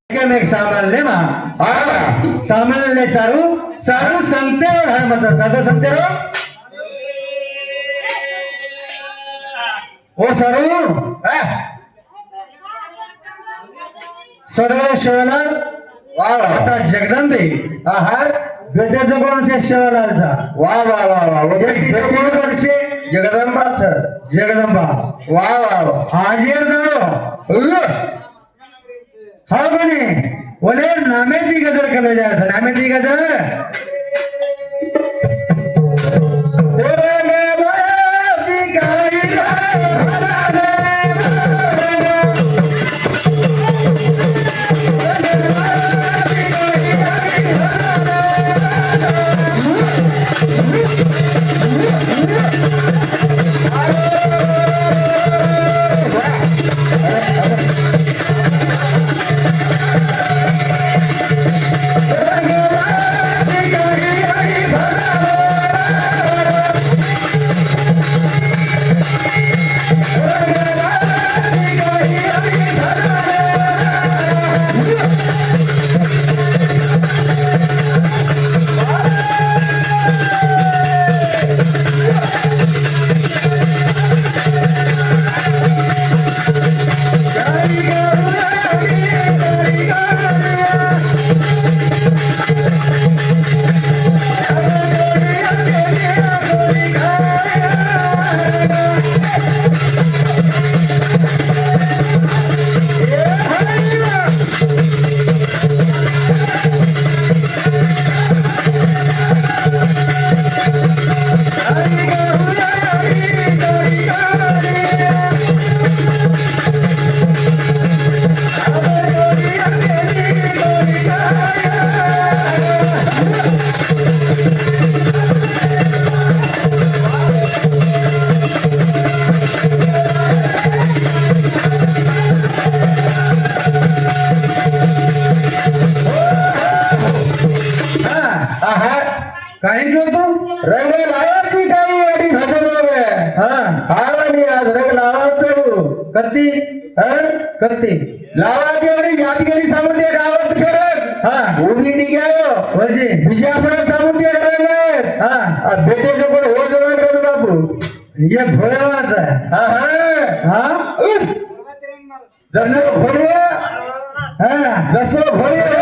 एक सामरले मा सामरले सारू सारू संगते हनुमत साधू संगते रो ओ सारू सडव शिवलाल वा वा आता जगदंबे आहार बेट्याचं कोणचे शिवलालचा वा वा वा वा कोणचे जगदंबाच जगदंबा वा वा वा आजिर जाओ हा कोणी बोले नामेती गजर केलं जायचं नामेती गजर काही करतो रंग लावायची काही अडी भजनवर आणि आज रंग लावायचं करती करती लावायची एवढी यादगिरी सांगून दे गावात खरंच उभी निघायो म्हणजे विजय आपण सांगून दे रंग बेटेचं कोण हो जवळ करतो बापू हे भोळेवाच जसं भोळे जसं भोळे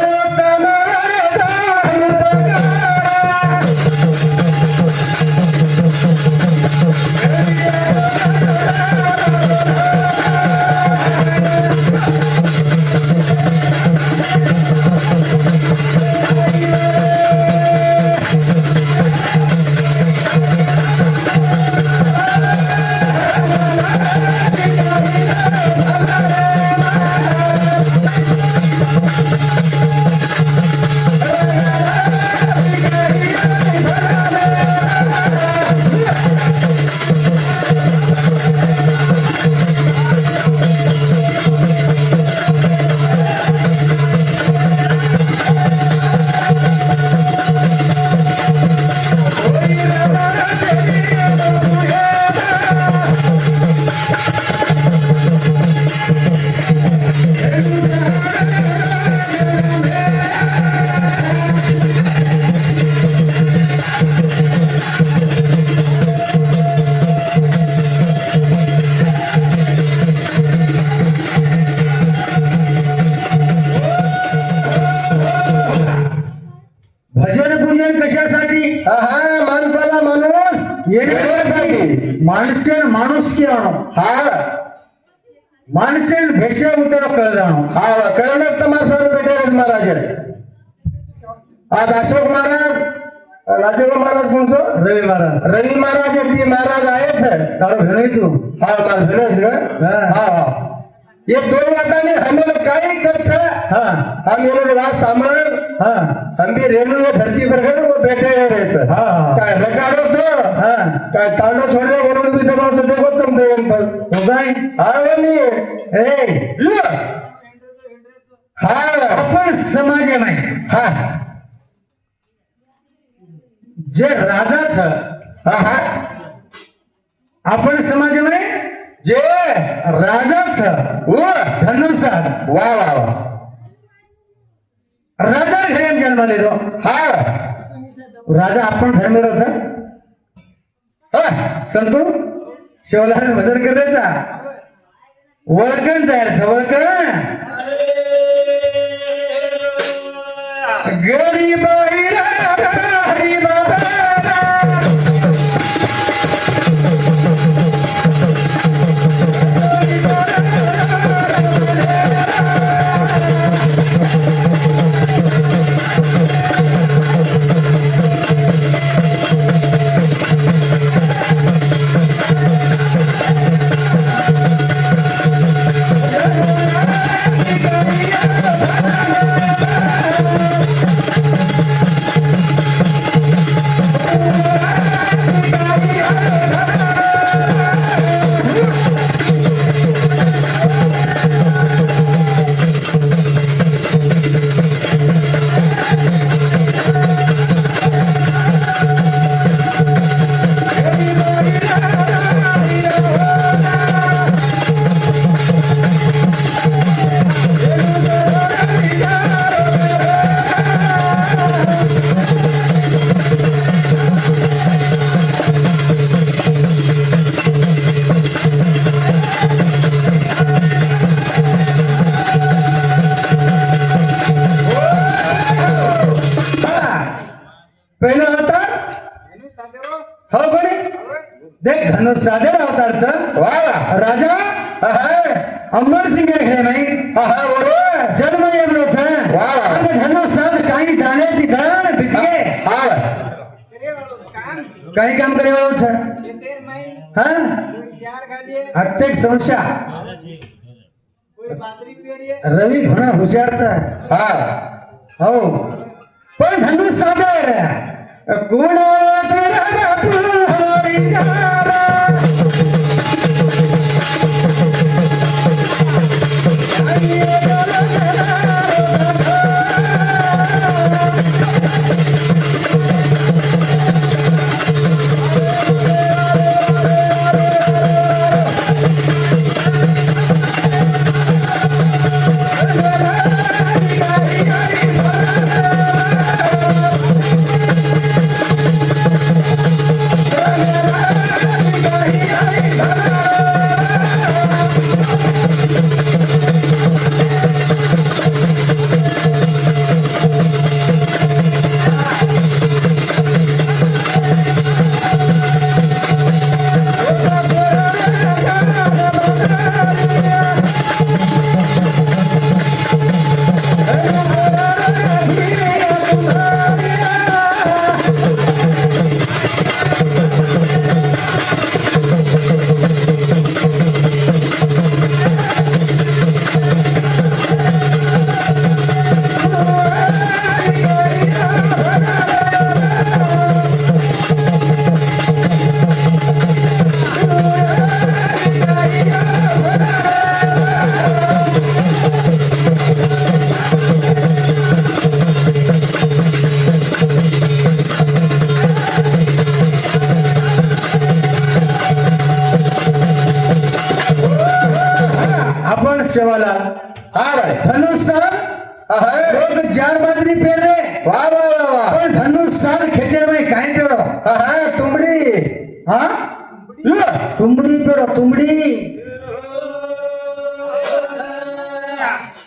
माणसाला माणूस येण्यासाठी माणसेन माणूस की आणो माणसेन भेषा उतर कळ जाणो करणच तर माणसाला भेटेलच महाराज आज अशोक महाराज राजेगो महाराज कोणसो रवी महाराज ती महाराज आहेच तारो भेणायचो ये दोन वाटाने हमें काही करछ हम ये लोग राज सामर हम भी रेणु ये धरती पर गए वो बैठे रहते काय रकाडो छो काय तांडो छोड़ दे वरुण भी दबाव से देखो तुम देन बस हो गए वो नहीं ए लो अपन समाज में जे राजा छ आपण समाज में जे राजाच धनुषात वा वा वा धर्माले तो हा राजा आपण धर्मेरोचा संतू शिवलाल भजन करायचा ओळखण जायचं ओळखण गरीब पहिला अवतार हो कोणी देख धनुष साधे अवतारचा वा राजा अमर सिंग खेळे नाही बरोबर जन्म येवलोच वा धनुष साध काही जाण्याची धन बितके काही काम करे वाळोच हा प्रत्येक संशा रवी घोणा हुशारचा हो पण धनुष सादर कोणाला तेरा हरिकारा शेवाला धनुष लोग जार बाजरी पेर रे वाह वाह वाह वाह पण धनुष साल खेतेर में काय पेरो तुमड़ी तुमड़ी पेरो तुमड़ी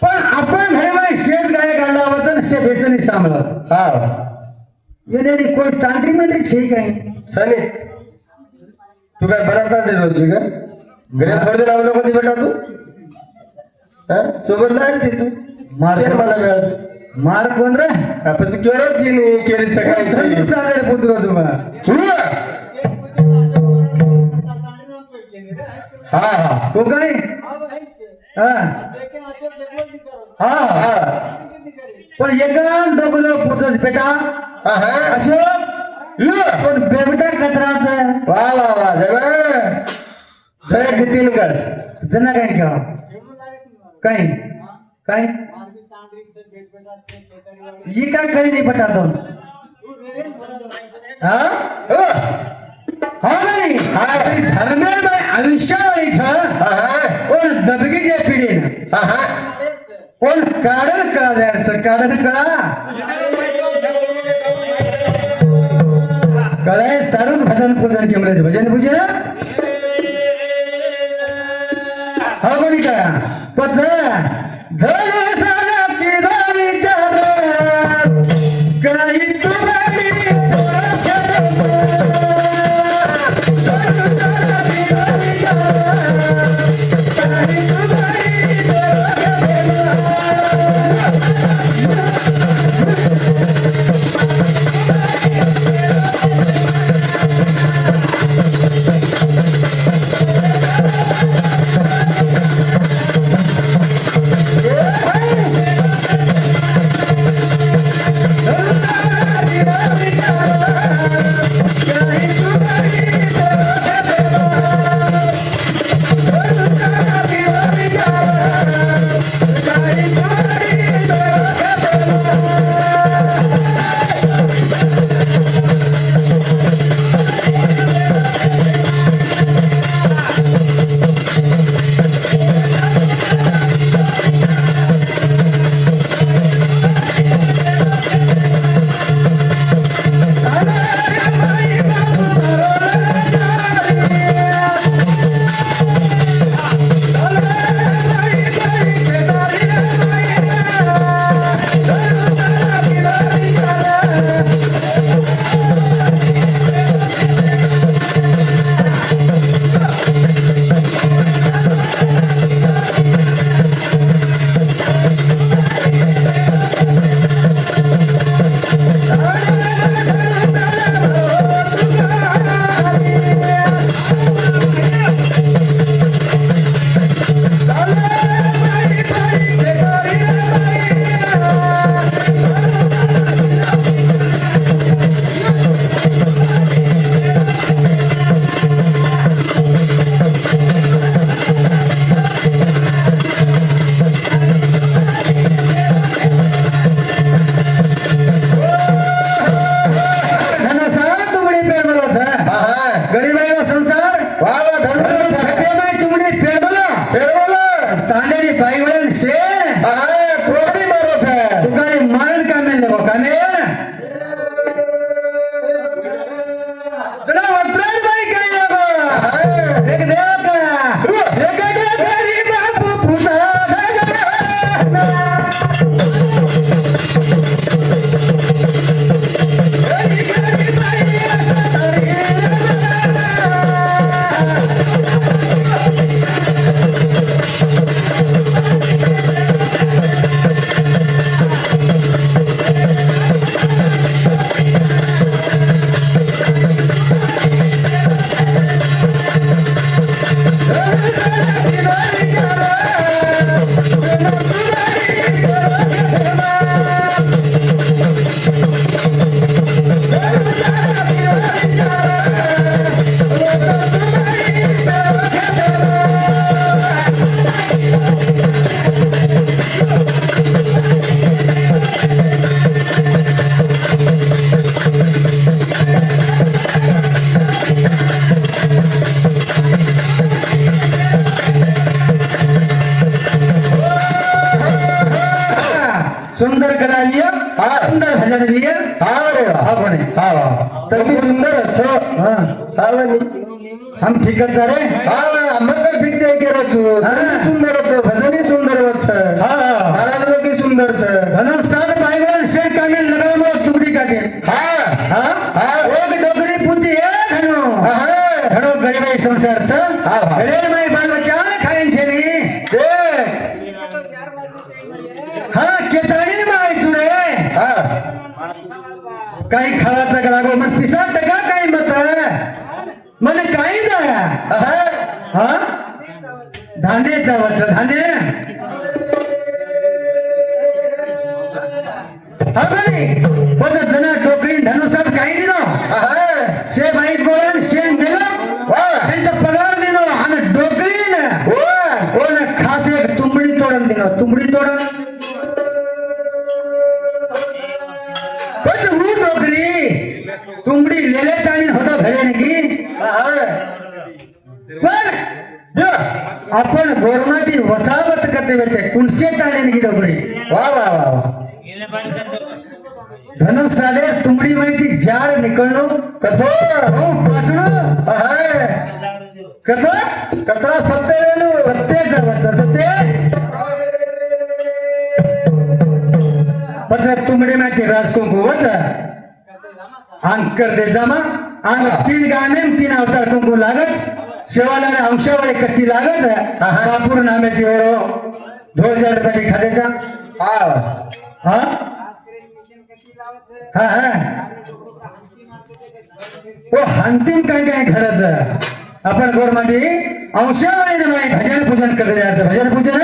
पण आपण हे माय शेज गाय गाडला वचन से बेसनी सांभळाच येणे कोई तांत्रिक मंत्री छे काय सनी तू काय बराता रोजी का घरे थोडे लावलं कधी बेटा तू सोबत जाईल ते तू मार मला मिळाल मार कोण रे आपण तू केवढच केली सकाळी सागरे पुत्र तुला हा तो काय पण एका डोकं पुचच बेटा अशोक पण बेबटा कचराचा वा वा वा जरा किती कर जना काय केव्हा काय काय ये काय काही नाही पटा दोन नाही धर्मे आयुष्य व्हायचं दबगीच्या पिढीनं काढल कळा जायचं काढल कळा कळाय सारूच भजन पूजन केमराज भजन पूजन हा कोणी का पच धनु सारथी विचार काही तुम्हारी सुंदर कला लिया सुंदर भजन लिया तर मी सुंदरच हो हम ठीकच रे तर ठीक सुंदरच भजनी सुंदरच महाराज लोक सुंदर धनुष्ठान पाहिजे शेठ कामे लगा मग तुकडी काटे एक डोकरी पुंजी हे धनु धनु गरीबाई संसारच रे माई बाल बच्चा खाईन छेनी केताळी माय चुडे काही खळाचा गलागो मन पिसा टका काही मत मन काही जाया धांदे चावच धांदे पद जना टोकरी धनुसात काही दिलो शे भाई कोण शेण दिलो त्यांचा पगार दिलो आणि डोकरीन कोण खास एक तुंबडी तोडून दिलो तुंबडी तोडून तुंबडी लेले टाणी होतो घरे की पण आपण गोरमाटी वसावत करते होते कुणसे टाणे की डोकरी वा वा वा धनुष साडे तुंबडी माहिती जार निकळणं कठोर हो पाचणं आहे कथा कचरा सत्य वेणू सत्याचा वरचा सत्य पचत तुमडे माहिती राजकुंकू वचा अंकर दे जमा अंग तीन गाणे तीन अवतार कुंकू लागच शेवाला अंशावळे कत्ती लागच कापूर नामे दिवरो ध्वजड पेटी खाद्याचा हा हा हा हा ओ अंतिम काय काय घडायचं आपण गोरमाटी अंशावळे नाही भजन पूजन करत जायचं भजन पूजन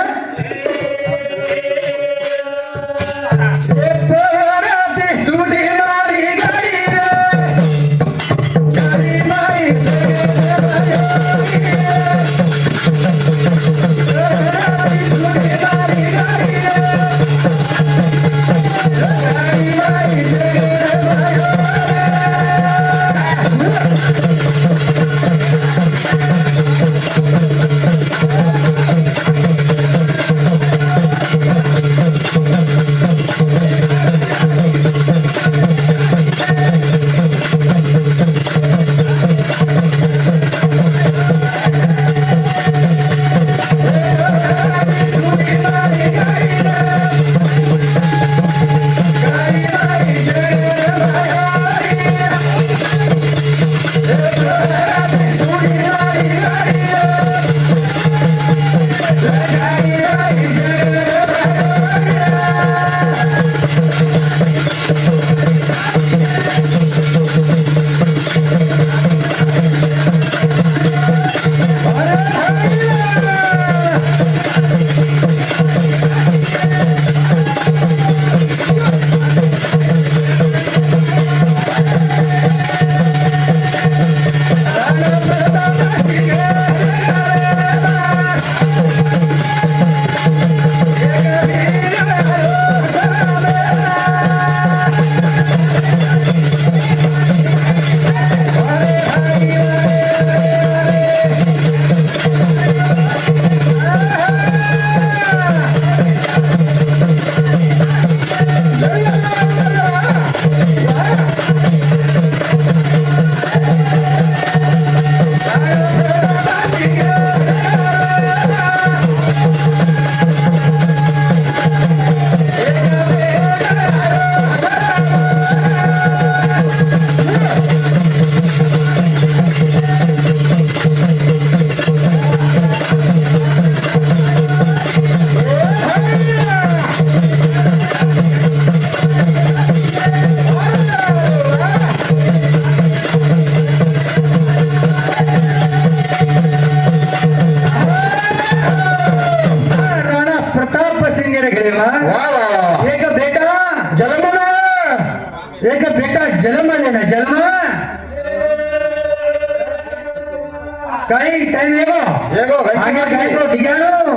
काही टाइम येगो आगे जायको ठिकाणो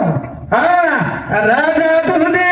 हा राजा तू दे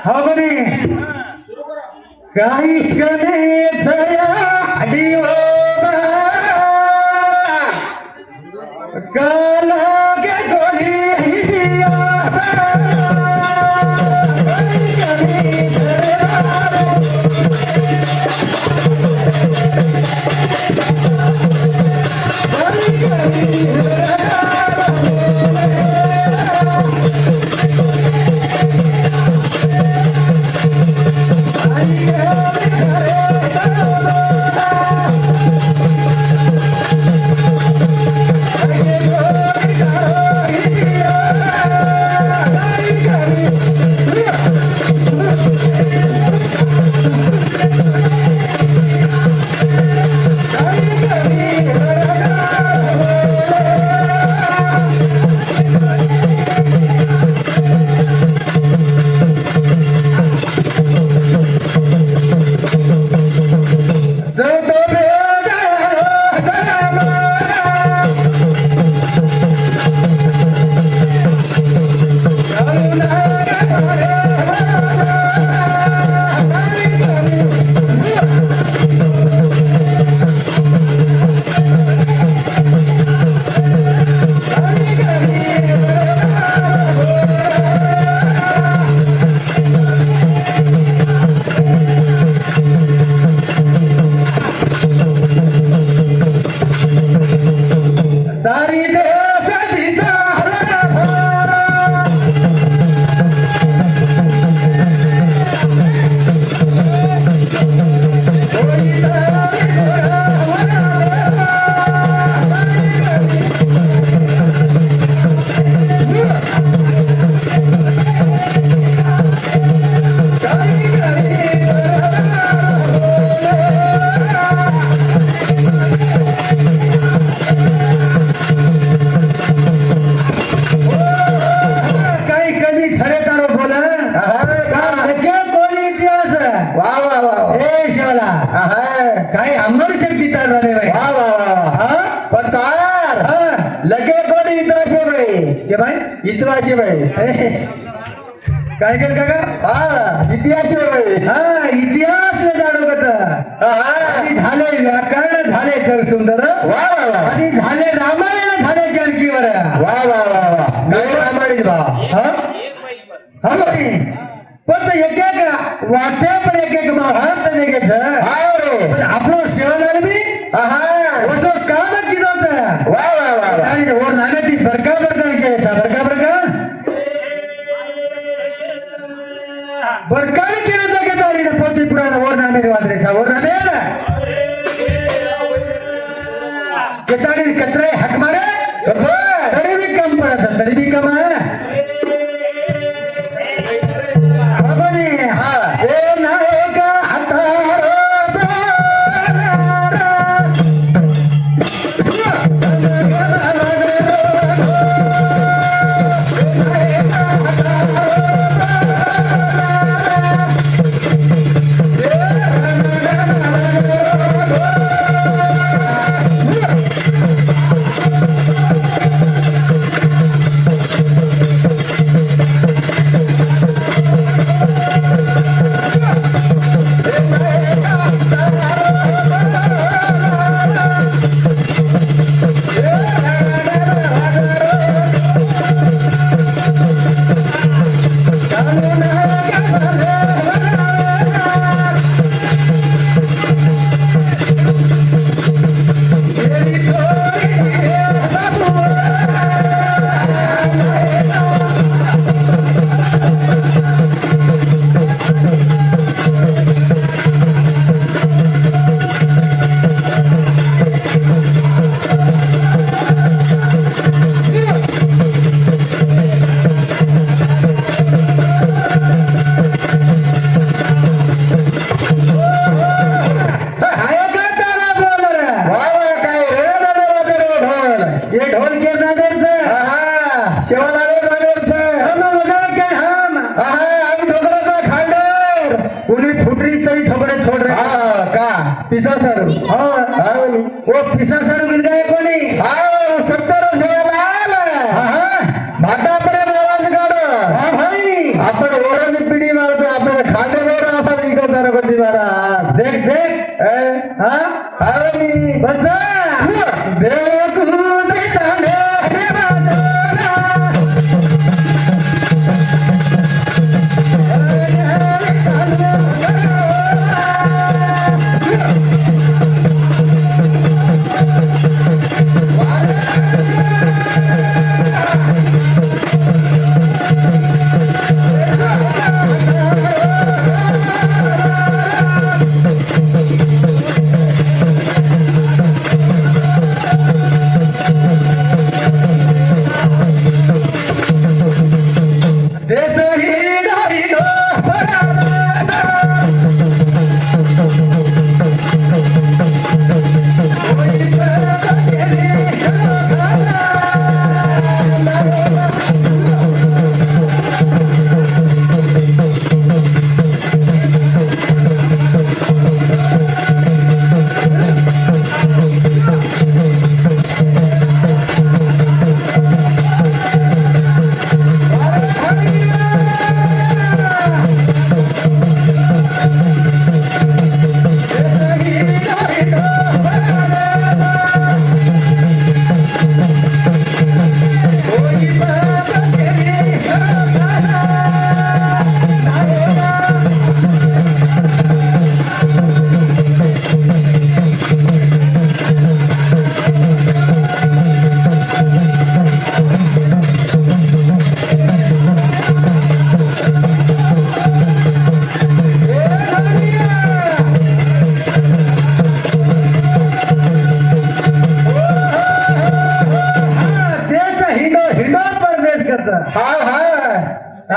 हो कोणी काही कमी काला गे कोणी दिया काही अंबर शक्ती तार रे भाई वा वा वा पण तार लगे कोणी इतिहास भाई के भाई इतिहास भाई काय कर काका इतिहास भाई इतिहास जाणू कच झाले व्याकरण झाले जग सुंदर वा वा वा आणि झाले रामायण झाले जानकीवर वा वा वा वा काय रामायण बा हा भाई पण एक एक वाट्या पण एक एक महाभारत निघेच आपलं सेवन मी जो काम किलोच वा वा वा आणि वर नाण्याची बरका बरका घ्यायचा बरका बरका बरका केलं तर घेतो आणि पोती पुराण वर नामे वाजल्याचा वर नामे घेताडी कत्रे हाक मारे तरी बी कम पडायचं तरी बी कम आहे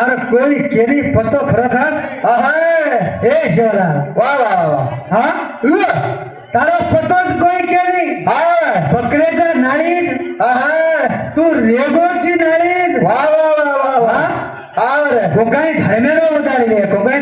अरे कोई केली पत्तो खरो खास अहं. ए शिवला वा वा वा हा तारो पत्तोच कोई केली हा बकऱ्याचा नाळीज अहं. तू रेगोची नाळीज वा वा वा वा वा हा हा बरं. Cocci धर्मेला उतारले cocci